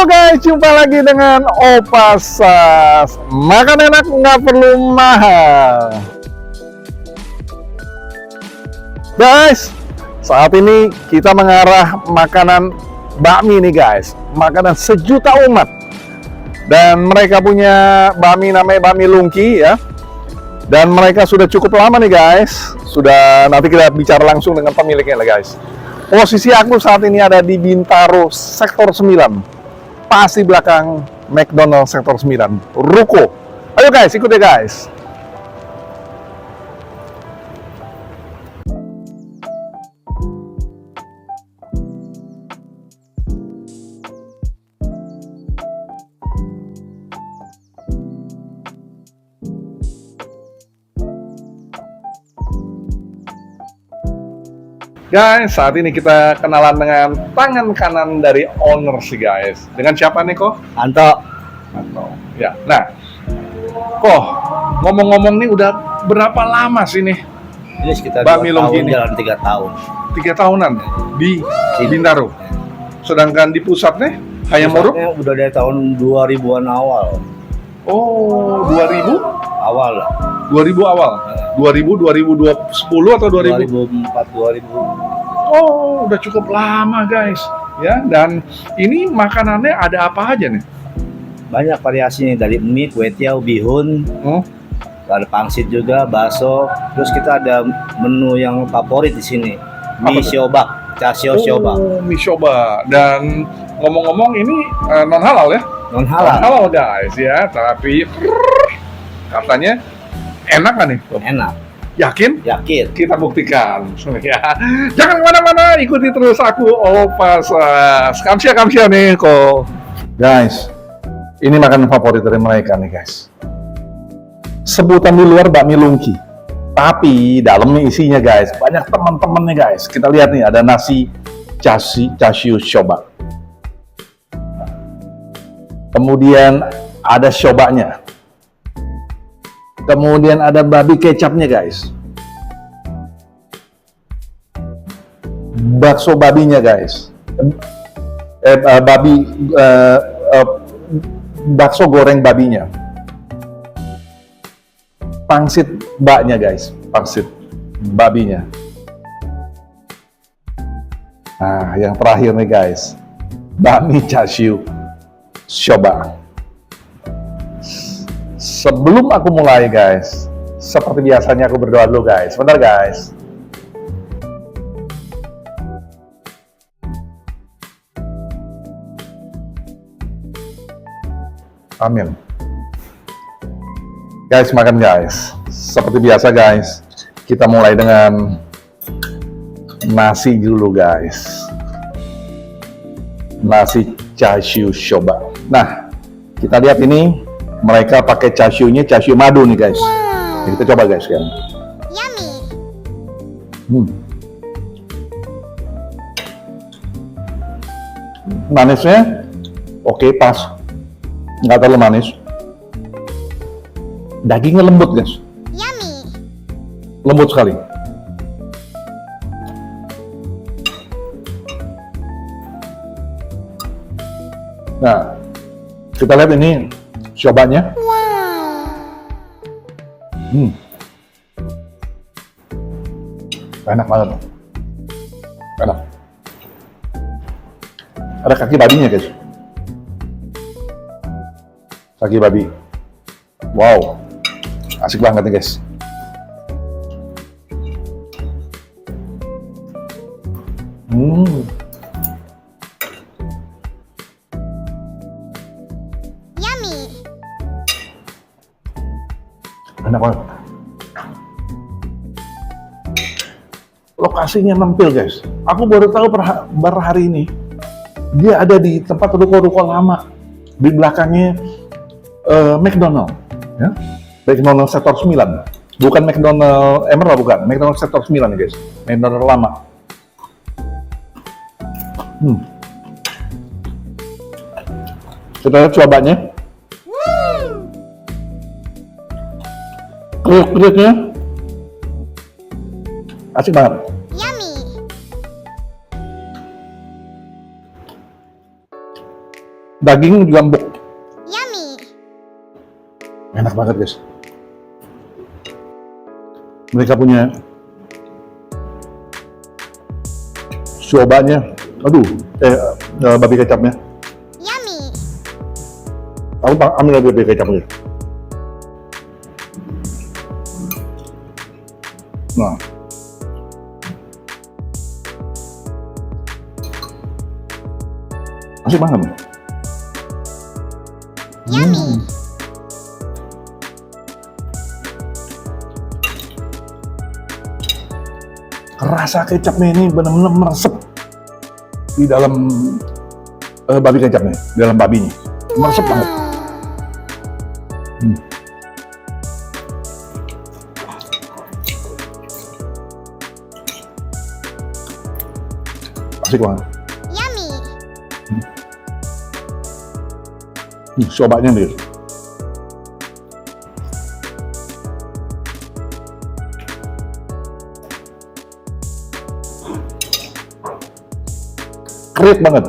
Halo guys, jumpa lagi dengan Opa Sas. Makan enak nggak perlu mahal. Guys, saat ini kita mengarah makanan bakmi nih guys. Makanan sejuta umat. Dan mereka punya bakmi namanya bakmi Lungki ya. Dan mereka sudah cukup lama nih guys. Sudah, nanti kita bicara langsung dengan pemiliknya lah guys. Posisi aku saat ini ada di Bintaro Sektor 9. Pas di belakang McDonald Sektor 9, Ruko. Ayo guys, ikut ya guys. Guys, saat ini kita kenalan dengan tangan kanan dari owner sih guys. Dengan siapa nih kok? Anto. Anto. Ya, nah, kok ngomong-ngomong nih udah berapa lama sih nih? Ini sekitar Bakmi 2 Lungki tahun, ini? jalan 3 tahun. 3 tahunan di Bintaro. Sedangkan di pusatnya Hayamuruk? Pusatnya udah dari tahun 2000-an awal. Oh, 2000? Awal lah. 2000 awal. 2000, 2010 atau 2000? 2004, 2000. Oh, udah cukup lama guys. Ya, dan ini makanannya ada apa aja nih? Banyak variasinya dari mie, kue tiaw, bihun, Oh, ada pangsit juga, bakso. Terus kita ada menu yang favorit di sini. Apa Mie tuh? siobak, chasio siobak. mie coba. Dan ngomong-ngomong ini non halal ya? Non Non halal. halal guys ya, tapi katanya enak kan nih? Enak, Yakin? yakin. Kita buktikan ya. Jangan kemana-mana, ikuti terus aku Opa Sas. Kamsia nih kok. Guys, ini makanan favorit dari mereka nih guys. Sebutan di luar bakmi Lungki, tapi dalamnya isinya guys banyak teman-temannya guys. Kita lihat nih ada nasi chashiu shoba. Kemudian ada shobanya. Kemudian ada babi kecapnya guys. Bakso babinya guys. Bakso goreng babinya. Pangsit baknya guys. Pangsit babinya. Nah, yang terakhir nih guys. Bakmi chashiu shoba. Sebelum aku mulai guys, seperti biasanya aku berdoa dulu guys. Bentar guys. Amin. Guys, makan guys. Seperti biasa guys, kita mulai dengan nasi dulu guys. Nasi chashiu shoba. Nah, kita lihat ini mereka pakai chashiu-nya chashiu madu nih guys. Jadi kita coba guys kan. Yummy. Manisnya oke, pas. Nggak terlalu manis. Dagingnya lembut guys. Yummy. Lembut sekali. Nah, kita lihat ini shobanya. Enak banget. Enak. Ada kaki babinya guys. Kaki babi. Wow. Asik banget nih guys. Yummy. Enak banget. Lokasinya nempel guys. Aku baru tahu per hari ini. Dia ada di tempat ruko-ruko lama. Di belakangnya McDonald. Ya? McDonald Sektor 9. Bukan McDonald Emerald, bukan. McDonald Sektor 9 nih guys. McDonald lama. Kita lihat cobanya. Kriuk-kriuknya asik banget. Yummy. Daging juga empuk. Yummy. Enak banget guys. Mereka punya siobanya, aduh, babi kecapnya. Yummy. Aku ambil lagi babi kecapnya. Nah, asik banget. Yummy. Rasa kecapnya ini benar-benar meresap di dalam babi kecapnya, di dalam babinya. Meresap banget. Asik banget. Yummy. Siobanya nih. Kriuk banget.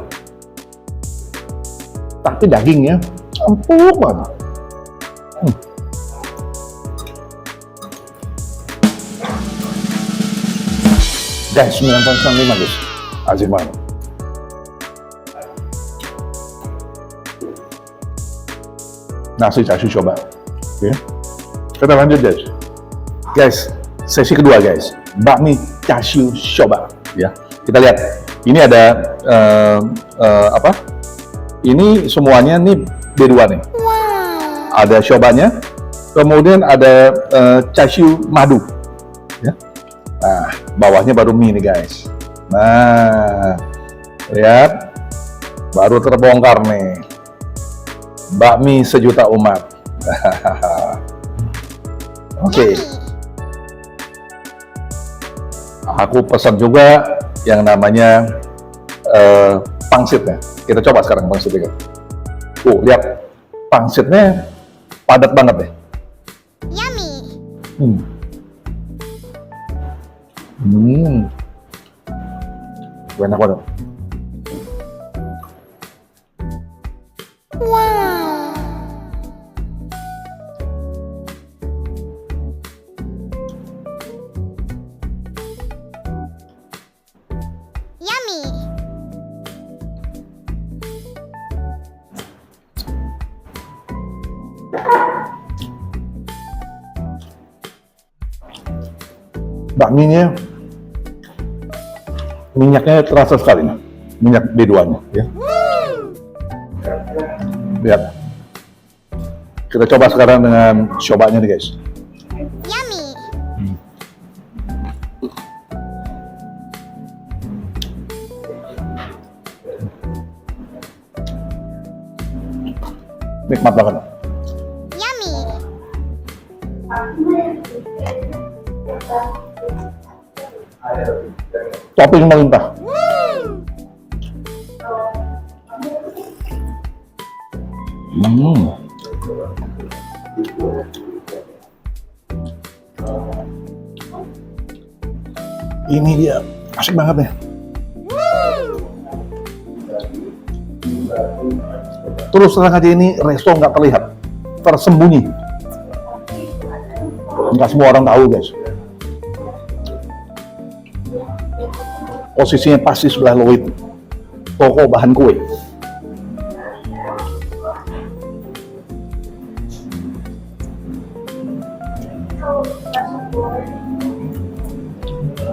Tapi dagingnya empuk banget. Guys, 9,95 guys. Asik banget. Nasi chashu coba. Oke. Kita lanjut guys. Guys, sesi kedua guys. Bakmi chashu coba. Ya. Kita lihat. Ini ada apa? Ini semuanya nih B2 nih. Wow. Ada shobanya, kemudian ada chashu madu. Ya. Nah, bawahnya baru mie nih guys. Nah, lihat, baru terbongkar nih. Bakmi sejuta umat. Oke. Aku pesan juga yang namanya pangsitnya. Kita coba sekarang pangsitnya. Lihat, pangsitnya padat banget deh. Yummy. Enak banget. Wow. Yummy. Bakminya minyaknya terasa sekali nih. Minyak B2-nya ya. Lihat. Kita coba sekarang dengan shobanya nih guys. Yummy. Nikmat banget. Yummy. Topping melimpah. Ini dia, asik banget ya. Terus terang aja ini resto nggak terlihat, tersembunyi. Nggak semua orang tahu guys. Posisinya pasti sebelah Loid, toko bahan kue.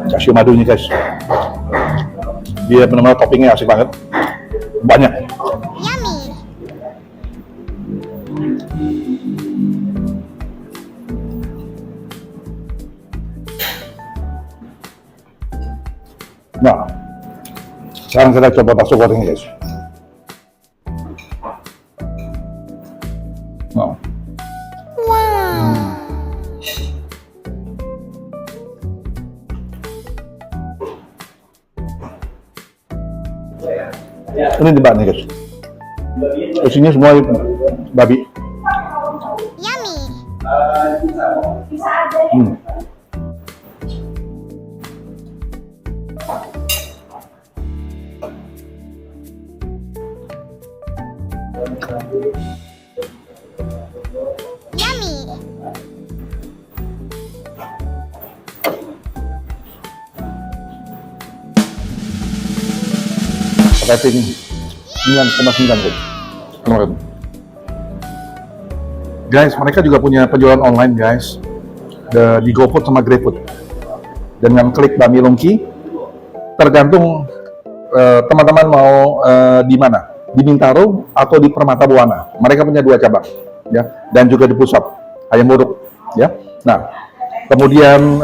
Chashu madunya guys, dia benar-benar toppingnya asik banget, banyak. Yummy. Nah, sekarang kita coba bakso goreng guys. Nah, Wow. ini di nih guys. Isinya semua babi. Yummy. Yummy. Rating 9,9 guys. Kemarin. Guys, mereka juga punya penjualan online guys. Di GoFood sama GrabFood. Dengan klik Bami Longki, tergantung teman-teman mau di mana, di Bintaro atau di Permata Buana. Mereka punya 2 cabang, ya, dan juga di Pusat Ayam Buruk, ya. Nah, kemudian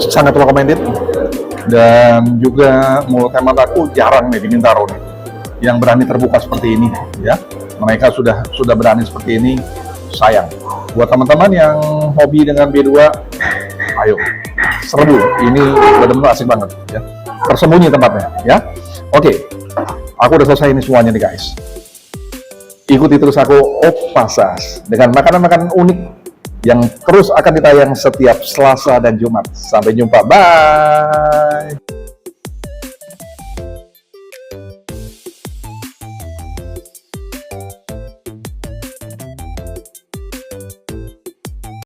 sangat recommended dan juga menurut hemat aku jarang nih di Bintaro nih yang berani terbuka seperti ini, ya. Mereka sudah berani seperti ini, sayang. Buat teman-teman yang hobi dengan B2, ayo serbu, ini benar-benar asik banget, ya. Tersembunyi tempatnya, ya. Oke, aku udah selesai ini semuanya nih guys. Ikuti terus aku Opasas dengan makanan-makanan unik yang terus akan ditayang setiap Selasa dan Jumat. Sampai jumpa, bye.